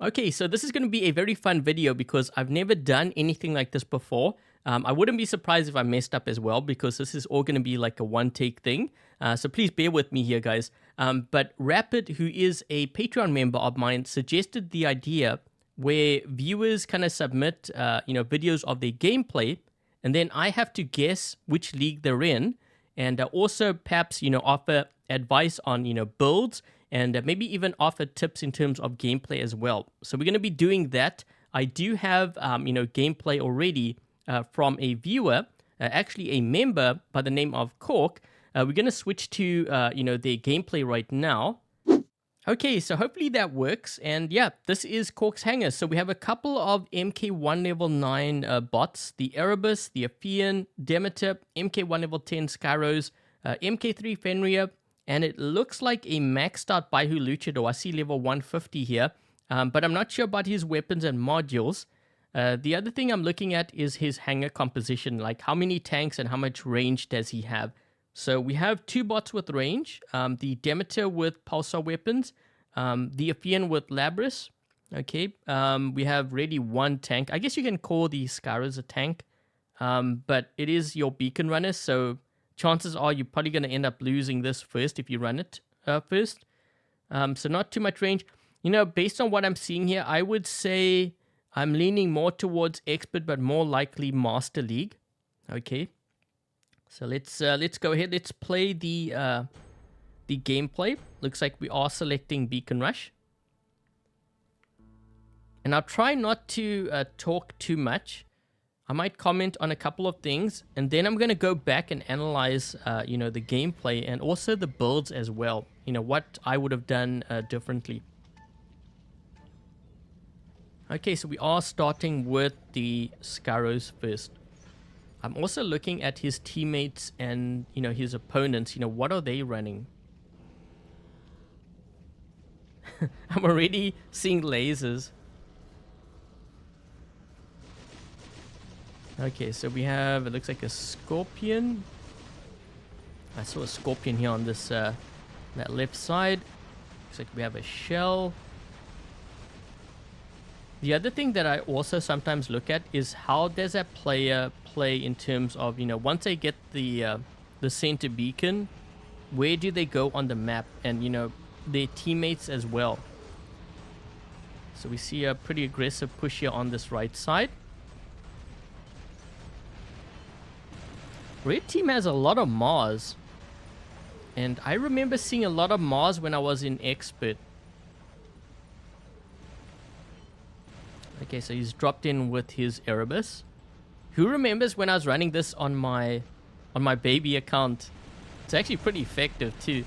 Okay, so this is going to be a very fun video because I've never done anything like this before. I wouldn't be surprised if I messed up as well because this is all going to be like a one-take thing. So please bear with me here, guys. But Rapid, who is a Patreon member of mine, suggested the idea where viewers kind of submit, videos of their gameplay, and then I have to guess which league they're in, and also perhaps, offer advice on, builds, and maybe even offer tips in terms of gameplay as well. So we're going to be doing that. I do have, gameplay already from a viewer, actually a member by the name of Kalk. We're going to switch to, their gameplay right now. Okay, so hopefully that works. And yeah, this is Kalk's Hangar. So we have a couple of MK1 level 9 bots, the Erebus, the Aphian, Demeter, MK1 level 10 Skyros, MK3 Fenrir, and it looks like a maxed out Baihu Luchador. I see level 150 here, but I'm not sure about his weapons and modules. The other thing I'm looking at is his hangar composition, like how many tanks and how much range does he have. So we have two bots with range, the Demeter with pulsar weapons, the Aphian with Labris. Okay, we have ready one tank. I guess you can call the Skyros a tank, but it is your beacon runner, so chances are you're probably going to end up losing this first if you run it first. So not too much range. Based on what I'm seeing here, I would say I'm leaning more towards Expert, but more likely Master League. Okay. So let's go ahead. Let's play the gameplay. Looks like we are selecting Beacon Rush, and I'll try not to talk too much. I might comment on a couple of things, and then I'm gonna go back and analyze, the gameplay and also the builds as well. What I would have done differently. Okay, so we are starting with the Skyros first. I'm also looking at his teammates and, his opponents. What are they running? I'm already seeing lasers. Okay, so we have, it looks like a Scorpion. I saw a Scorpion here on this, that left side. Looks like we have a Shell. The other thing that I also sometimes look at is how does that player play in terms of, once they get the center beacon, where do they go on the map, and, their teammates as well. So we see a pretty aggressive push here on this right side. Red team has a lot of Mars, and I remember seeing a lot of Mars when I was in Expert. Okay, so he's dropped in with his Erebus. Who remembers when I was running this on my baby account? It's actually pretty effective too.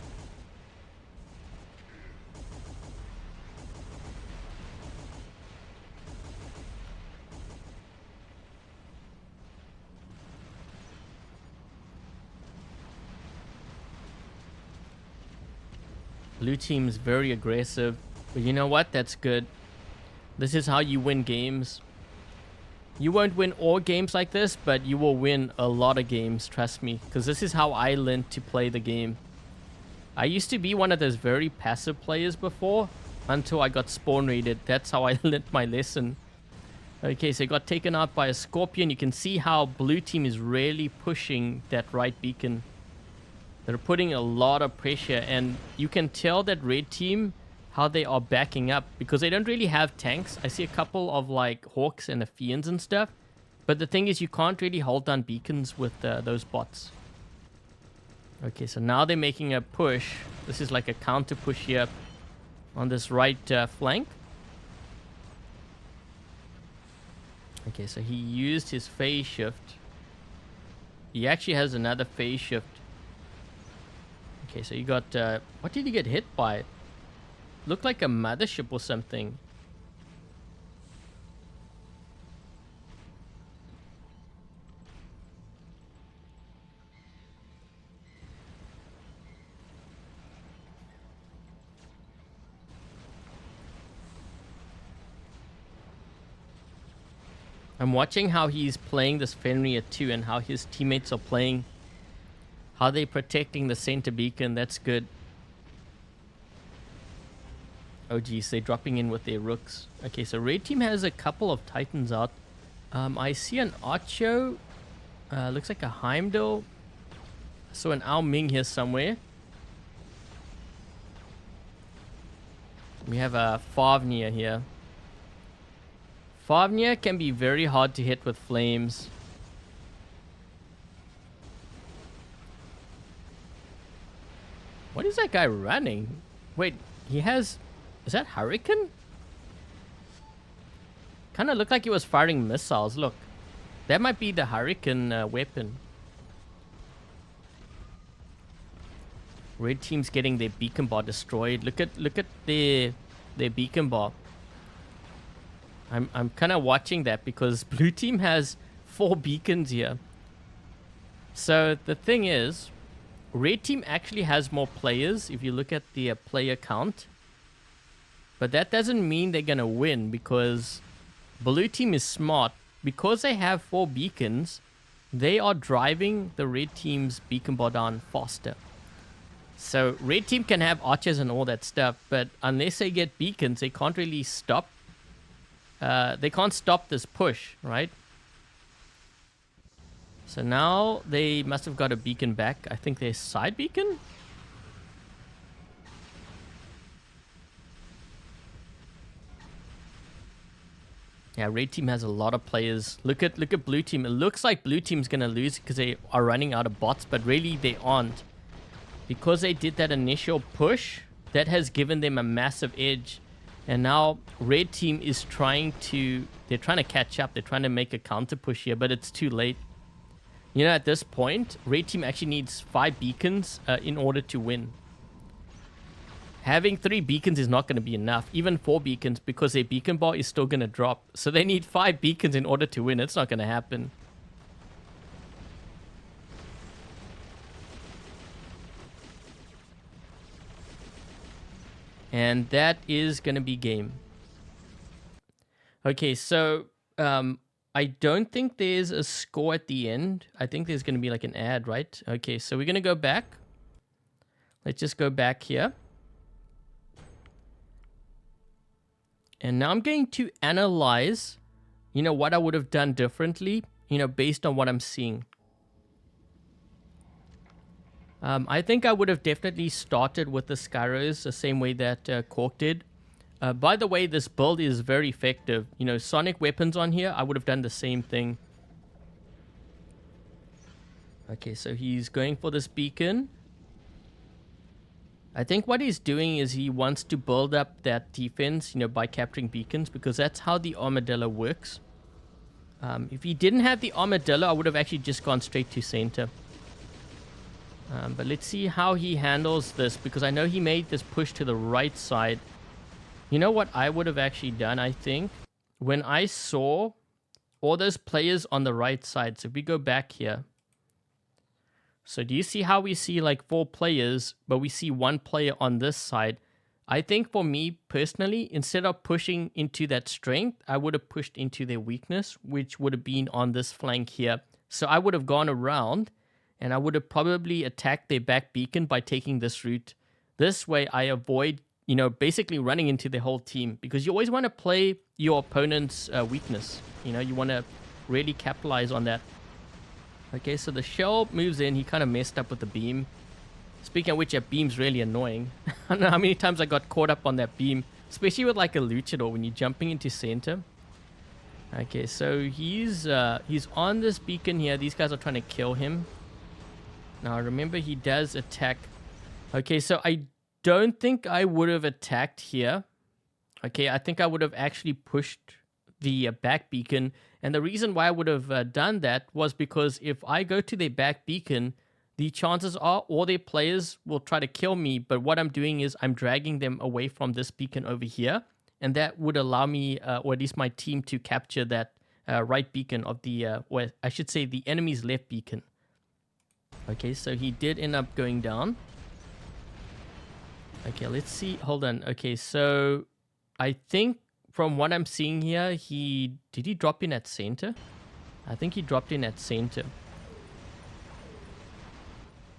Blue team's very aggressive, but you know what? That's good. This is how you win games. You won't win all games like this, but you will win a lot of games, trust me. Because this is how I learned to play the game. I used to be one of those very passive players before, until I got spawn raided. That's how I learned my lesson. Okay, so it got taken out by a Scorpion. You can see how blue team is really pushing that right beacon. They're putting a lot of pressure, and you can tell that red team, how they are backing up, because they don't really have tanks. I see a couple of like Hawks and Aphians and stuff, but the thing is you can't really hold down beacons with those bots. Okay, so now they're making a push. This is like a counter push here on this right flank. Okay, so he used his phase shift. He actually has another phase shift. Okay, so you got what did he get hit by? Looked like a mothership or something. I'm watching how he's playing this Fenrir too, and how his teammates are playing. How they're protecting the center beacon. That's good. Oh geez, they're dropping in with their rooks. Okay, so red team has a couple of titans out. I see an Archo. Looks like a Heimdall. So an Ao Ming here somewhere. We have a Favnia here. Favnia can be very hard to hit with flames. What is that guy running? Wait, he has... Is that Hurricane? Kind of looked like he was firing missiles. Look, that might be the Hurricane weapon. Red team's getting their beacon bar destroyed. Look at their beacon bar. I'm kind of watching that because blue team has 4 beacons here. So the thing is, red team actually has more players if you look at the player count. But that doesn't mean they're going to win because blue team is smart. Because they have 4 beacons, they are driving the red team's beacon bar down faster. So red team can have archers and all that stuff, but unless they get beacons, they can't really stop. They can't stop this push, right? So now they must have got a beacon back. I think their side beacon? Yeah, red team has a lot of players. Look at blue team. It looks like blue team's going to lose because they are running out of bots, but really they aren't. Because they did that initial push, that has given them a massive edge. And now red team is trying to catch up. They're trying to make a counter push here, but it's too late. You know, at this point, red team actually needs 5 beacons in order to win. Having 3 beacons is not going to be enough. Even 4 beacons, because their beacon bar is still going to drop. So they need 5 beacons in order to win. It's not going to happen. And that is going to be game. Okay, so I don't think there's a score at the end. I think there's going to be like an ad, right? Okay, so we're going to go back. Let's just go back here. And now I'm going to analyze, you know, what I would have done differently, you know, based on what I'm seeing. I think I would have definitely started with the Skyros the same way that Kalk did. By the way, this build is very effective. You know, sonic weapons on here, I would have done the same thing. Okay, so he's going for this beacon. I think what he's doing is he wants to build up that defense, you know, by capturing beacons, because that's how the armadillo works. If he didn't have the armadillo, I would have actually just gone straight to center. But let's see how he handles this, because I know he made this push to the right side. You know what I would have actually done, I think? When I saw all those players on the right side, so if we go back here. So do you see how we see like 4 players, but we see 1 player on this side? I think for me personally, instead of pushing into that strength, I would have pushed into their weakness, which would have been on this flank here. So I would have gone around, and I would have probably attacked their back beacon by taking this route. This way I avoid, you know, basically running into the whole team, because you always want to play your opponent's weakness. You know, you want to really capitalize on that. Okay, so the shell moves in. He kind of messed up with the beam. Speaking of which, that beam's really annoying. I don't know how many times I got caught up on that beam, especially with like a luchador when you're jumping into center. Okay, so he's on this beacon here. These guys are trying to kill him. Now remember, he does attack. Okay, so I don't think I would have attacked here. Okay, I think I would have actually pushed the back beacon. And the reason why I would have done that was because if I go to their back beacon, the chances are all their players will try to kill me. But what I'm doing is I'm dragging them away from this beacon over here. And that would allow me, or at least my team, to capture that right beacon of the, or I should say the enemy's left beacon. Okay, so he did end up going down. Okay, let's see. Hold on. Okay, so I think from what I'm seeing here, did he drop in at center? I think he dropped in at center.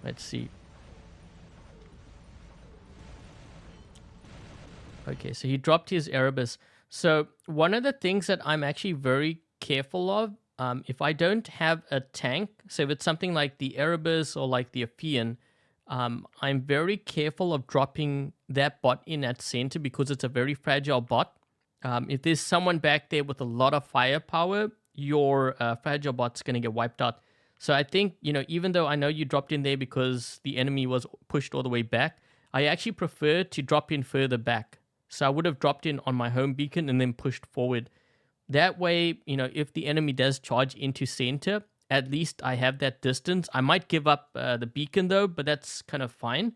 Let's see. Okay, so he dropped his Erebus. So one of the things that I'm actually very careful of, if I don't have a tank, so if it's something like the Erebus or like the Aphian, I'm very careful of dropping that bot in at center because it's a very fragile bot. If there's someone back there with a lot of firepower, your fragile bot's going to get wiped out. So I think, even though I know you dropped in there because the enemy was pushed all the way back, I actually prefer to drop in further back. So I would have dropped in on my home beacon and then pushed forward. That way, if the enemy does charge into center, at least I have that distance. I might give up the beacon though, but that's kind of fine.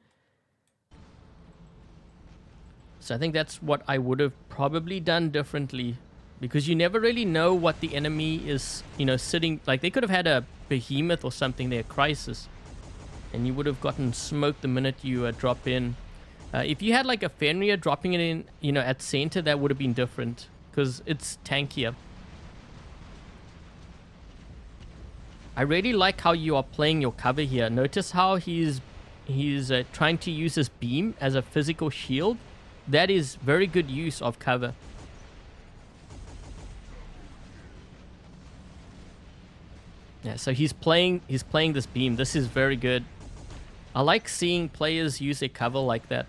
So I think that's what I would have probably done differently, because you never really know what the enemy is, sitting. Like they could have had a behemoth or something there, crisis, and you would have gotten smoked the minute you drop in. If you had like a Fenrir dropping it in, at center, that would have been different because it's tankier. I really like how you are playing your cover here. Notice how he's trying to use his beam as a physical shield. That is very good use of cover. Yeah, so he's playing this beam. This is very good. I like seeing players use their cover like that.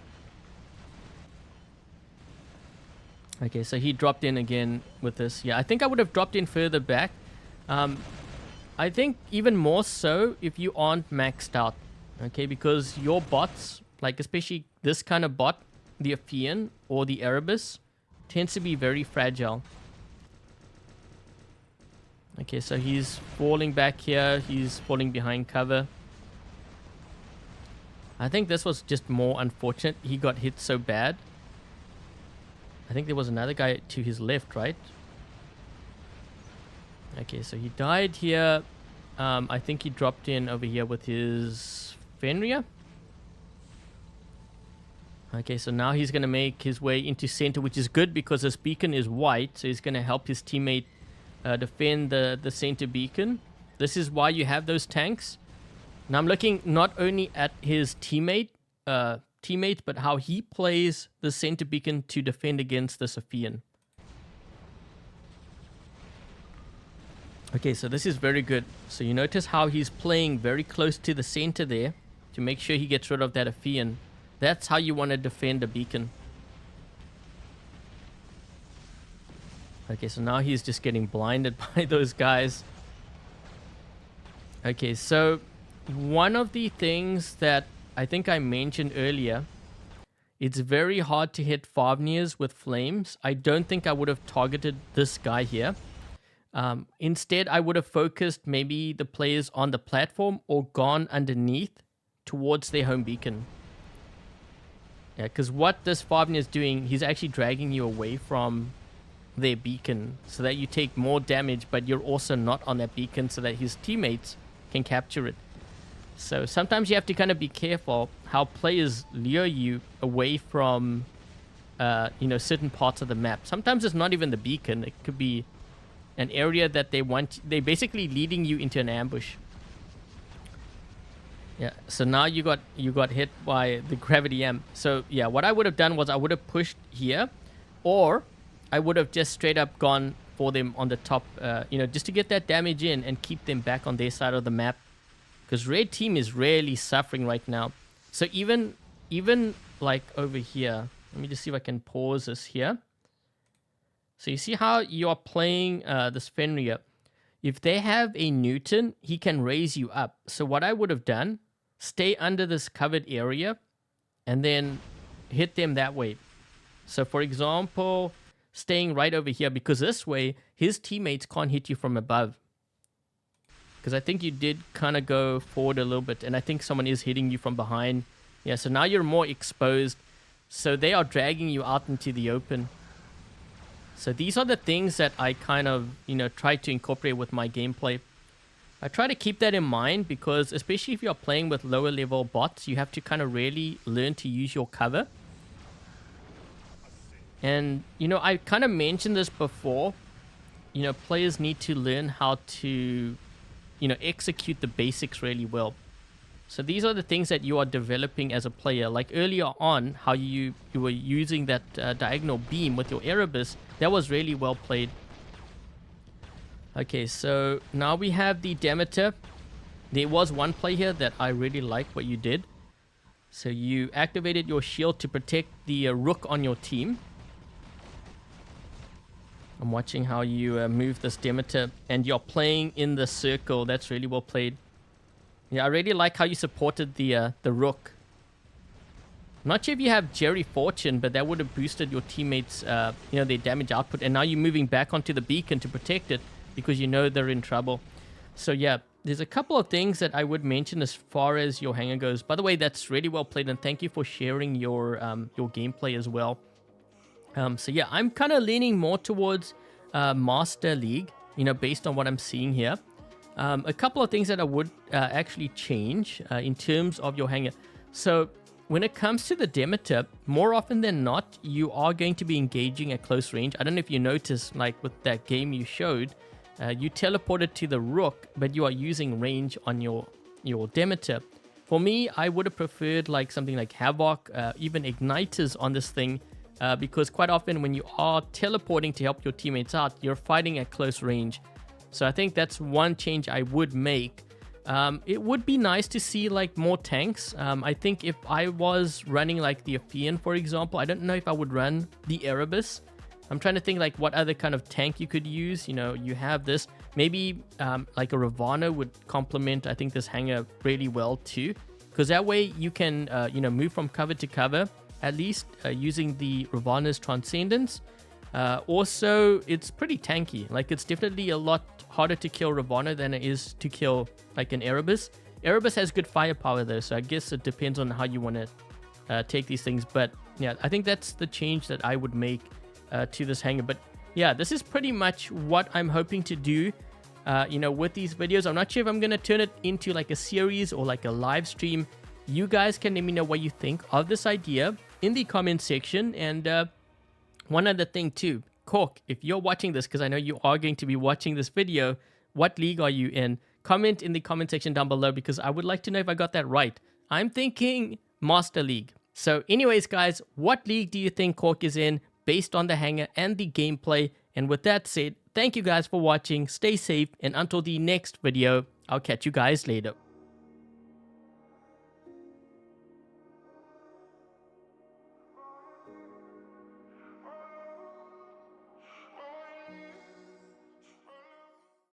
Okay, so he dropped in again with this. Yeah, I think I would have dropped in further back. I think even more so if you aren't maxed out. Okay, because your bots, like especially this kind of bot, the Aphian or the Erebus, tends to be very fragile. Okay, so he's falling back here. He's falling behind cover. I think this was just more unfortunate. He got hit so bad. I think there was another guy to his left, right? Okay, so he died here. I think he dropped in over here with his Fenrir. Okay, so now he's going to make his way into center, which is good because his beacon is white. So he's going to help his teammate defend the center beacon. This is why you have those tanks. Now I'm looking not only at his teammates, but how he plays the center beacon to defend against the Aphian. Okay, so this is very good. So you notice how he's playing very close to the center there to make sure he gets rid of that Aphian. That's how you want to defend a beacon. Okay, so now he's just getting blinded by those guys. Okay, so one of the things that I think I mentioned earlier, it's very hard to hit Fafnirs with flames. I don't think I would have targeted this guy here. Instead, I would have focused maybe the players on the platform or gone underneath towards their home beacon. Yeah, because what this Fafnir is doing, he's actually dragging you away from their beacon so that you take more damage, but you're also not on that beacon so that his teammates can capture it. So sometimes you have to kind of be careful how players lure you away from, certain parts of the map. Sometimes it's not even the beacon. It could be an area that they're basically leading you into an ambush. Yeah, so now you got hit by the gravity amp. So yeah, what I would have done was I would have pushed here, or I would have just straight up gone for them on the top, just to get that damage in and keep them back on their side of the map. Because red team is really suffering right now. So even like over here, let me just see if I can pause this here. So you see how you are playing this Fenrir. If they have a Newton, he can raise you up. So what I would have done, stay under this covered area and then hit them that way. So for example, staying right over here, because this way his teammates can't hit you from above. Because I think you did kind of go forward a little bit, and I think someone is hitting you from behind. Yeah, so now you're more exposed. So they are dragging you out into the open. So these are the things that I kind of, try to incorporate with my gameplay. I try to keep that in mind because especially if you're playing with lower level bots, you have to kind of really learn to use your cover. And, I kind of mentioned this before. Players need to learn how to, execute the basics really well. So these are the things that you are developing as a player. Like earlier on, how you were using that diagonal beam with your Erebus. That was really well played. Okay, so now we have the Demeter. There was one play here that I really like what you did. So you activated your shield to protect the Rook on your team. I'm watching how you move this Demeter, and you're playing in the circle. That's really well played. Yeah, I really like how you supported the Rook. I'm not sure if you have Jerry Fortune, but that would have boosted your teammates, their damage output. And now you're moving back onto the beacon to protect it because you know they're in trouble. So yeah, there's a couple of things that I would mention as far as your Hangar goes. By the way, that's really well played, and thank you for sharing your gameplay as well. So yeah, I'm kind of leaning more towards Master League, based on what I'm seeing here. A couple of things that I would actually change in terms of your Hangar. So when it comes to the Demeter, more often than not, you are going to be engaging at close range. I don't know if you noticed, like with that game you showed, you teleported to the Rook, but you are using range on your Demeter. For me, I would have preferred like something like Havoc, even Igniters on this thing, because quite often when you are teleporting to help your teammates out, you're fighting at close range. So I think that's one change I would make. It would be nice to see like more tanks. I think if I was running like the Ophion, for example, I don't know if I would run the Erebus. I'm trying to think like what other kind of tank you could use. You have this. Maybe like a Ravana would complement, I think, this Hangar really well too. Because that way you can, move from cover to cover, at least using the Ravana's Transcendence. Also, it's pretty tanky. Like, it's definitely a lot harder to kill Ravana than it is to kill like an Erebus. Erebus has good firepower though, so I guess it depends on how you want to take these things. But yeah, I think that's the change that I would make to this Hangar. But yeah, this is pretty much what I'm hoping to do with these videos. I'm not sure if I'm going to turn it into like a series or like a live stream. You guys can let me know what you think of this idea in the comment section. And one other thing too, Kalk, if you're watching this, because I know you are going to be watching this video, what league are you in? Comment in the comment section down below, because I would like to know if I got that right. I'm thinking Master League. So anyways, guys, what league do you think Kalk is in based on the Hangar and the gameplay? And with that said, thank you guys for watching. Stay safe, and until the next video, I'll catch you guys later.